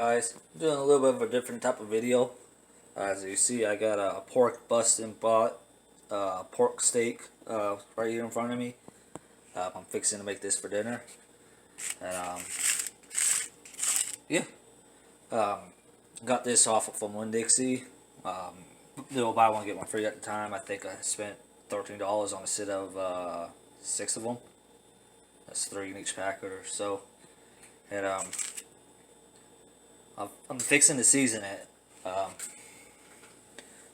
Guys, I'm doing a little bit of a different type of video. As you see, I got a pork bust and bought pork steak right here in front of me. I'm fixing to make this for dinner, and yeah, um, got this off from Winn-Dixie. They were buy one get one free at the time. I think I spent $13 on a set of 6 of them. That's 3 in each packet or so, and I'm fixing to season it.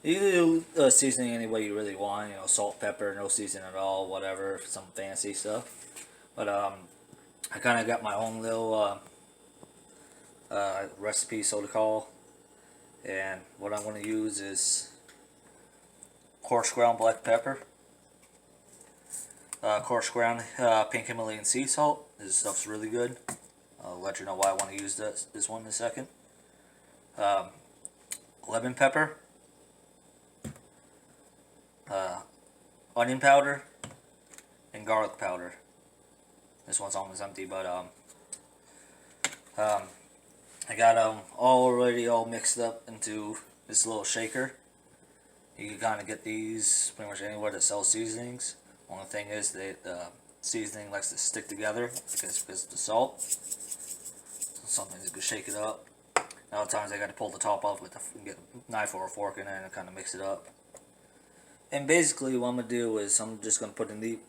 You can do seasoning any way you really want. You know, salt, pepper, no seasoning at all, whatever. Some fancy stuff. But I kind of got my own little recipe, so to call. And what I'm going to use is coarse ground black pepper, coarse ground pink Himalayan sea salt. This stuff's really good. I'll let you know why I want to use this one in a second. Lemon pepper, onion powder, and garlic powder. This one's almost empty, but I got them already all mixed up into this little shaker. You can kind of get these pretty much anywhere that sells seasonings. Only thing is that the seasoning likes to stick together because of the salt. So sometimes you can shake it up. Other times I got to pull the top off with get a knife or a fork in there and kind of mix it up. And basically what I'm going to do is I'm just going to put in the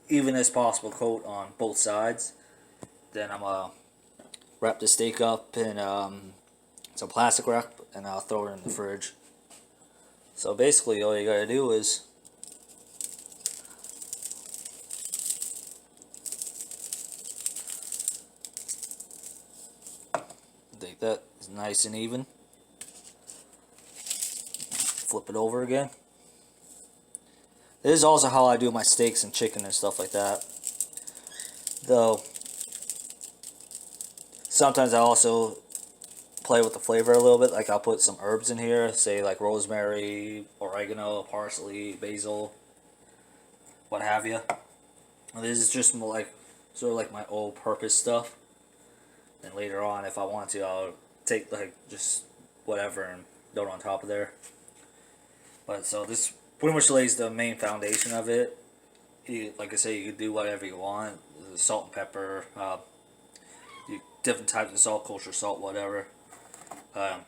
even as possible coat on both sides. Then I'm going to wrap the steak up in some plastic wrap and I'll throw it in the fridge. So basically all you got to do is take that, it's nice and even. Flip it over again. This is also how I do my steaks and chicken and stuff like that. Though, sometimes I also play with the flavor a little bit. Like I'll put some herbs in here, say like rosemary, oregano, parsley, basil, what have you. This is just more like, sort of like my all-purpose stuff. And later on, if I want to, I'll take like just whatever and throw it on top of there. But so this pretty much lays the main foundation of it. Like I say, you can do whatever you want. Salt and pepper, different types of salt, kosher salt, whatever. The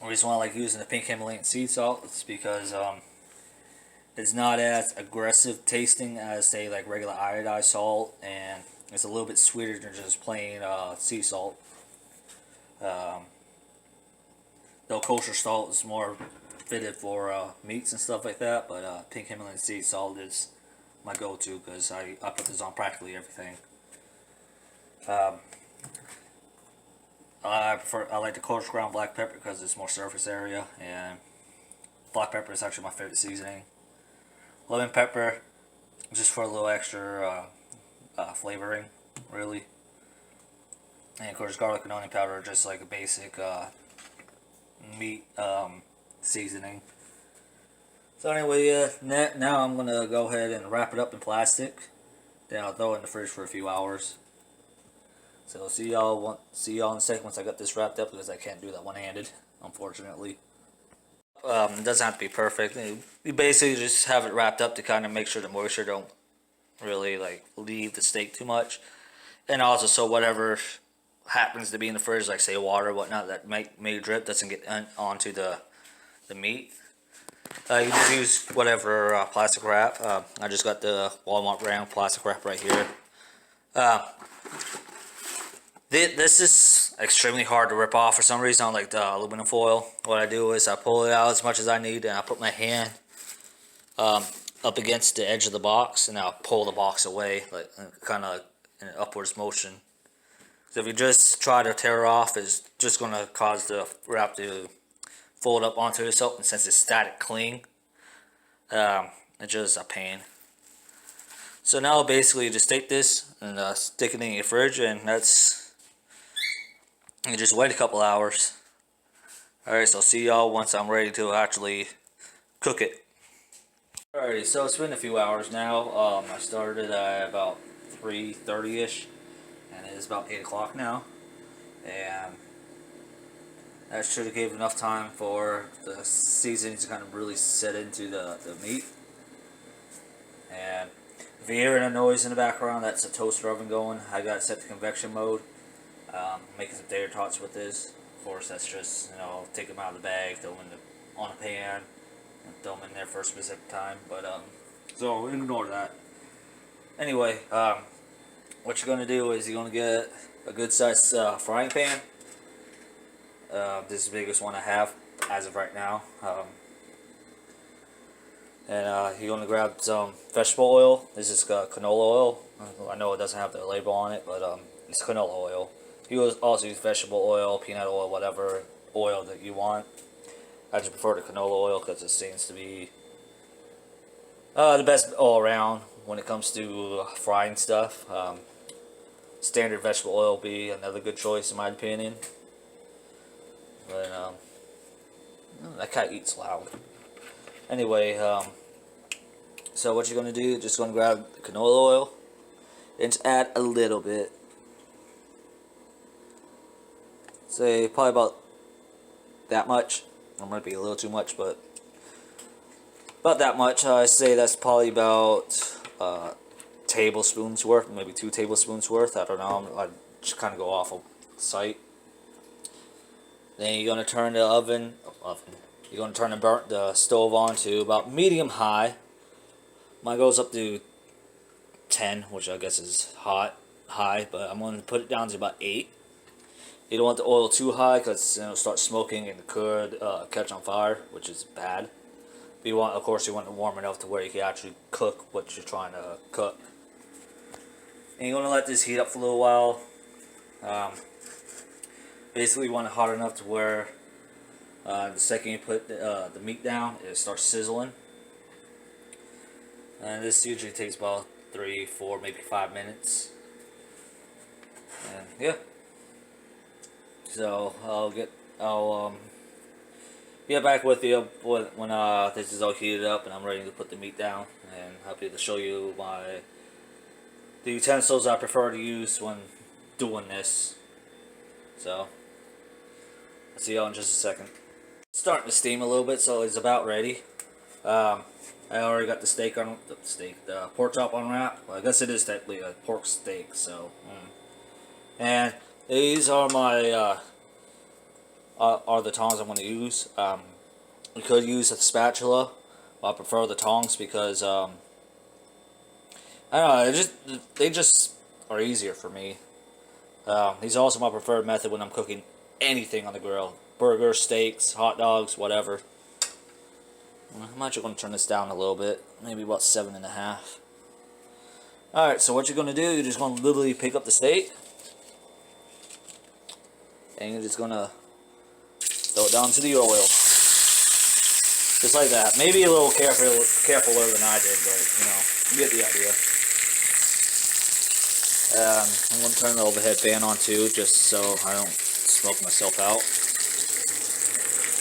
reason why I like using the pink Himalayan sea salt is because it's not as aggressive tasting as, say, like regular iodized salt, and it's a little bit sweeter than just plain sea salt. Though kosher salt is more fitted for meats and stuff like that, but pink Himalayan sea salt is my go-to because I put this on practically everything. I like the coarse ground black pepper because it's more surface area, and black pepper is actually my favorite seasoning. Lemon pepper, just for a little extra flavoring, really. And of course, garlic and onion powder are just like a basic meat seasoning. So anyway, now I'm gonna go ahead and wrap it up in plastic. Then I'll throw it in the fridge for a few hours. So see y'all in a second once I got this wrapped up, because I can't do that one-handed, unfortunately. It doesn't have to be perfect. You basically just have it wrapped up to kind of make sure the moisture don't really like leave the steak too much, and also so whatever happens to be in the fridge, like say water or whatnot, that may drip doesn't get onto the meat. You just use whatever plastic wrap. I just got the Walmart brand plastic wrap right here. This is extremely hard to rip off for some reason on like the aluminum foil. What I do is I pull it out as much as I need, and I put my hand up against the edge of the box, and I'll pull the box away, like kind of in an upwards motion. So if you just try to tear it off, it's just going to cause the wrap to fold up onto itself, and since it's static cling, it's just a pain. So now basically you just take this and stick it in your fridge, and you just wait a couple hours. Alright, so see y'all once I'm ready to actually cook it. Alrighty, so it's been a few hours now. I started at about 3:30ish, and it is about 8 o'clock now. And That should have gave enough time for the seasoning to kind of really set into the meat. And if you're hearing a noise in the background, that's a toaster oven going. I got it set to convection mode. Making some tater tots with this. Of course, that's just, take them out of the bag, throw them on a pan, and throw them in there for a specific time. But so ignore that. Anyway, what you're gonna do is you're gonna get a good sized frying pan. This is the biggest one I have as of right now. And you're gonna grab some vegetable oil. This is canola oil. I know it doesn't have the label on it, but it's canola oil. You also use vegetable oil, peanut oil, whatever oil that you want. I just prefer the canola oil because it seems to be the best all around when it comes to frying stuff. Standard vegetable oil will be another good choice in my opinion. But that cat eats loud. Anyway, so what you're gonna do? Just gonna grab the canola oil and just add a little bit. Say probably about that much. It might be a little too much, but about that much. I say that's probably about tablespoons worth, maybe 2 tablespoons worth. I don't know. I just kind of go off of sight. Then you're gonna turn the You're gonna turn the stove on to about medium high. Mine goes up to 10, which I guess is high, but I'm gonna put it down to about 8. You don't want the oil too high because it'll start smoking and it could catch on fire, which is bad. But of course, you want it warm enough to where you can actually cook what you're trying to cook. And you're gonna let this heat up for a little while. Basically, you want it hot enough to where the second you put the meat down, it starts sizzling. And this usually takes about 3, 4, maybe 5 minutes. And yeah. So I'll get back with you when this is all heated up and I'm ready to put the meat down, and I'll be able to show you the utensils I prefer to use when doing this. So I'll see y'all in just a second. It's starting to steam a little bit, so it's about ready. I already got the pork chop unwrapped. Well, I guess it is technically a pork steak. So, and these are my are the tongs I'm going to use. You could use a spatula. I prefer the tongs because I don't know. They just are easier for me. These are also my preferred method when I'm cooking anything on the grill: burgers, steaks, hot dogs, whatever. I'm actually going to turn this down a little bit, maybe about 7.5. Alright, so what you're going to do, you're just going to literally pick up the steak, and you're just going to throw it down to the oil. Just like that. Maybe a little careful than I did, but, you get the idea. I'm going to turn the overhead fan on too, just so I don't smoke myself out.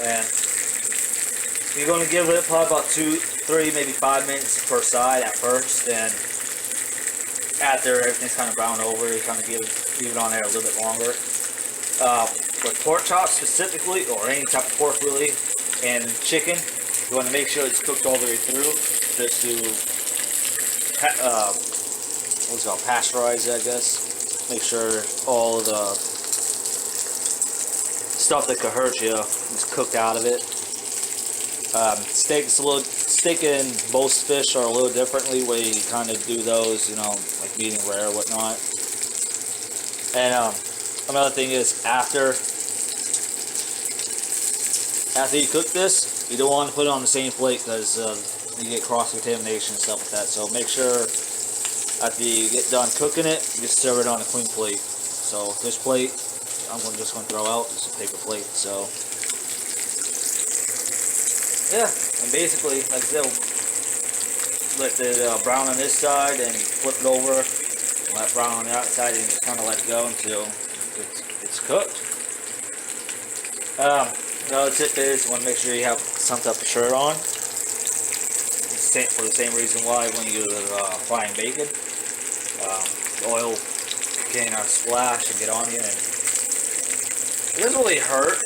And you're going to give it probably about 2, 3, maybe 5 minutes per side at first, and after everything's kind of brown over, you kind of leave it on there a little bit longer. With pork chops specifically, or any type of pork really, and chicken, you want to make sure it's cooked all the way through, just to what's it called, pasteurize it, I guess. Make sure all of the stuff that could hurt you is cooked out of it. Steak and most fish are a little differently, where you kind of do those, like medium rare or whatnot. And another thing is, after you cook this, you don't want to put it on the same plate because you get cross-contamination and stuff like that. So make sure after you get done cooking it, you just serve it on a clean plate. So this plate, I'm just going to throw out. It's a paper plate. So yeah, and basically, like I said, let it brown on this side and flip it over, let it brown on the outside, and just kind of let it go until it's cooked. Another tip is you want to make sure you have some type of shirt on. For the same reason why when you're frying bacon, the oil can splash and get on you, and it doesn't really hurt.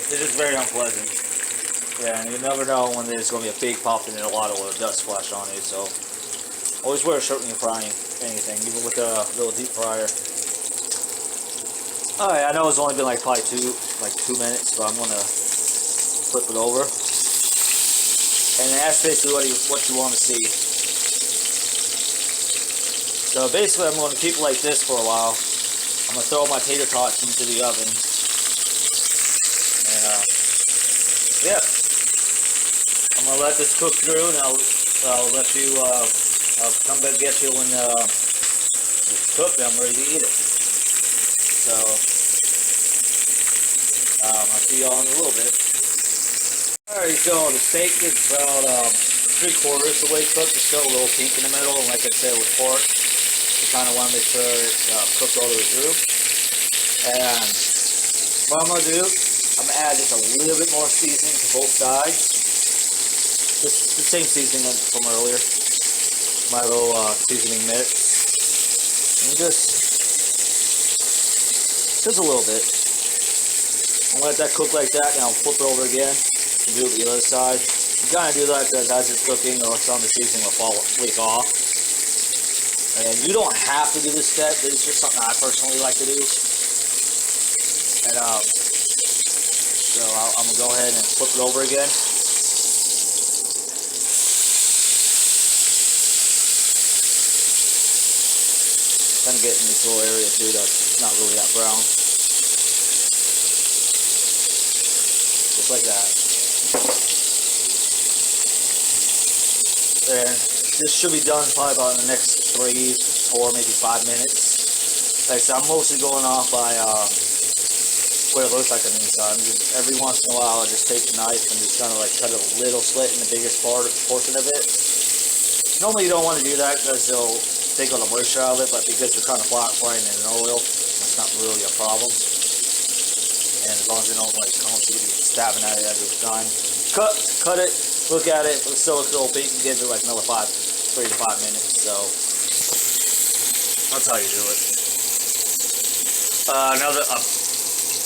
It's just very unpleasant. Yeah, and you never know when there's going to be a big pop and a lot of dust splash on you, so always wear a shirt when you're frying anything, even with a little deep fryer. Alright, I know it's only been like probably 2 minutes, but I'm gonna flip it over. And that's basically what you want to see. So basically I'm gonna keep it like this for a while. I'm gonna throw my tater tots into the oven. And yeah. I'm gonna let this cook through, and I'll let you. I'll come back get you when it's cooked. And I'm ready to eat it. So I'll see y'all in a little bit. Alright, so the steak is about 3/4 the way cooked. It's still a little pink in the middle, and like I said with pork, you kind of want to make sure it's cooked all the way through. And what I'm gonna do, I'm gonna add just a little bit more seasoning to both sides. It's the same seasoning from earlier. My little seasoning mix. And just a little bit. I'll let that cook like that, and I'll flip it over again and do it the other side. You gotta do that because as it's cooking, or some of the seasoning will flake off. And you don't have to do this step. This is just something I personally like to do. And so I'm gonna go ahead and flip it over again. Kind of get in this little area too that's not really that brown. Just like that. And this should be done probably about in the next 3, 4, maybe 5 minutes. Like I said, I'm mostly going off by what it looks like on the inside. Just, every once in a while, I just take the knife and just kind of like cut a little slit in the biggest portion of it. Normally you don't want to do that because they'll take all the moisture out of it, but because we're kind of frying it in oil, that's not really a problem. And as long as you don't like constantly stabbing at it every time, cut it, look at it, but it's still a little bit. You can give it like another 3 to 5 minutes. So that's how you do it.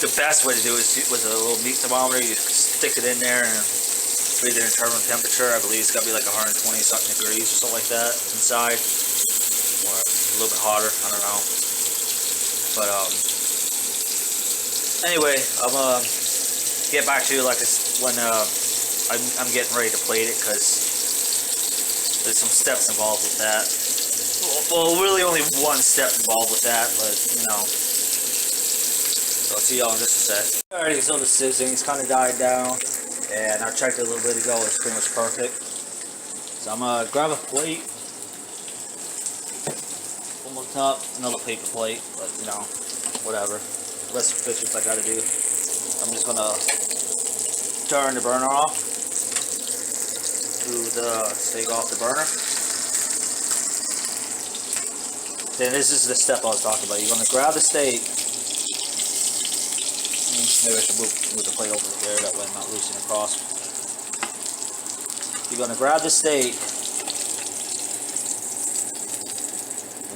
The best way to do it is with a little meat thermometer. You stick it in there and read the internal temperature. I believe it's got to be like 120 something degrees or something like that inside. Or a little bit hotter, I don't know. But anyway, I'm gonna get back to you like this when I'm getting ready to plate it, because there's some steps involved with that. Well, really only one step involved with that, but you know. So I'll see y'all in just a sec. Alrighty, so the sizzling's kind of died down, and I checked it a little bit ago. It's pretty much perfect. So I'm gonna grab a plate. On top, another paper plate, but you know, whatever. Less efficient I gotta do. I'm just gonna turn the burner off. Move the steak off the burner. Then this is the step I was talking about. You're gonna grab the steak. Maybe I should move the plate over there, that way I'm not loosing across. You're gonna grab the steak.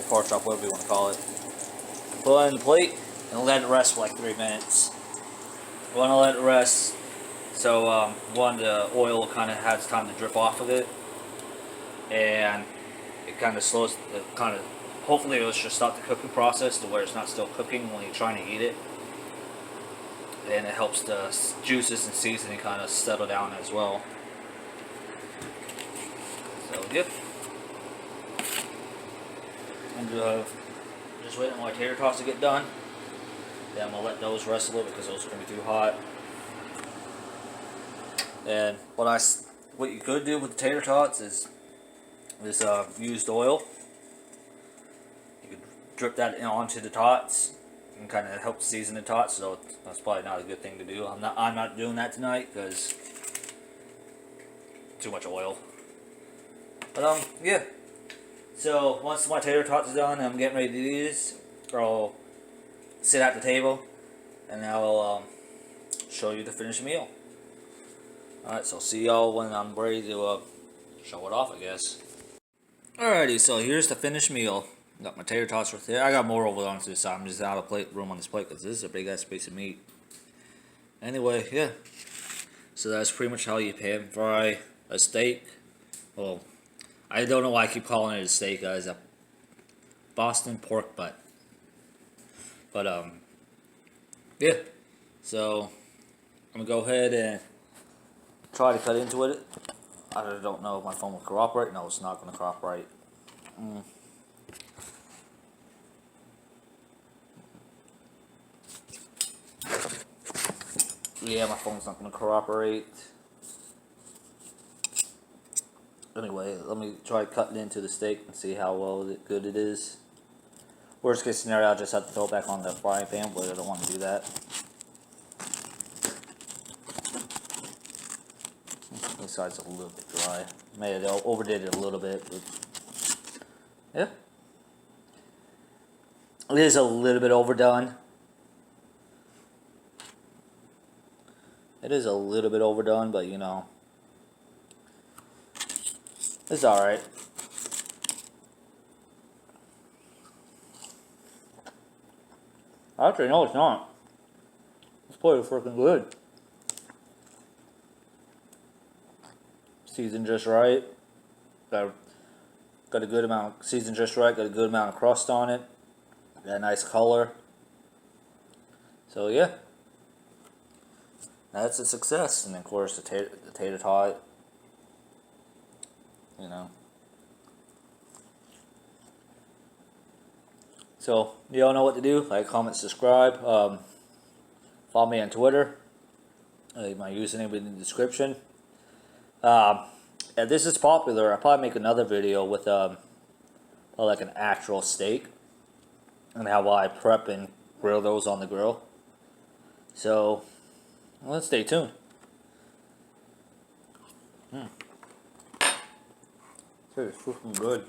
Pork chop, whatever you want to call it. Put it in the plate and let it rest for like 3 minutes. You want to let it rest so one, the oil kind of has time to drip off of it, and it kind of slows, hopefully it'll just start the cooking process to where it's not still cooking when you're trying to eat it, and it helps the juices and seasoning kind of settle down as well. So yep. I'm just waiting on my tater tots to get done. Then I'm gonna let those rest a little bit because those are gonna be too hot. And what you could do with the tater tots is used oil. You could drip that onto the tots and kind of help season the tots. So that's probably not a good thing to do. I'm not doing that tonight because too much oil. But yeah. So once my tater tots are done, I'm getting ready to do this. I'll sit at the table and I'll show you the finished meal. Alright, so see y'all when I'm ready to show it off, I guess. Alrighty, so here's the finished meal. Got my tater tots right there. I got more over on this side. I'm just out of room on this plate because this is a big ass piece of meat. Anyway, yeah. So that's pretty much how you pan fry a steak. Well, I don't know why I keep calling it a steak, guys. A Boston pork butt. But yeah. So I'm gonna go ahead and try to cut into it. I don't know if my phone will cooperate. No, it's not gonna cooperate. Yeah, my phone's not gonna cooperate. Anyway, let me try cutting into the steak and see how good it is. Worst case scenario, I'll just have to throw it back on the frying pan, but I don't want to do that. This side's a little bit dry. May have overdid it a little bit, but yeah. It is a little bit overdone. It is a little bit overdone, but you know, it's alright. Actually, no, it's not. It's pretty freaking good. Seasoned just right. Got a good amount, seasoned just right. Got a good amount of crust on it. Got a nice color. So yeah, that's a success. And of course, the tater tot. You know. So you all know what to do. Like, comment, subscribe. Follow me on Twitter. My username in the description. If this is popular, I'll probably make another video with like an actual steak and how I prep and grill those on the grill. So let's stay tuned. It's freaking good.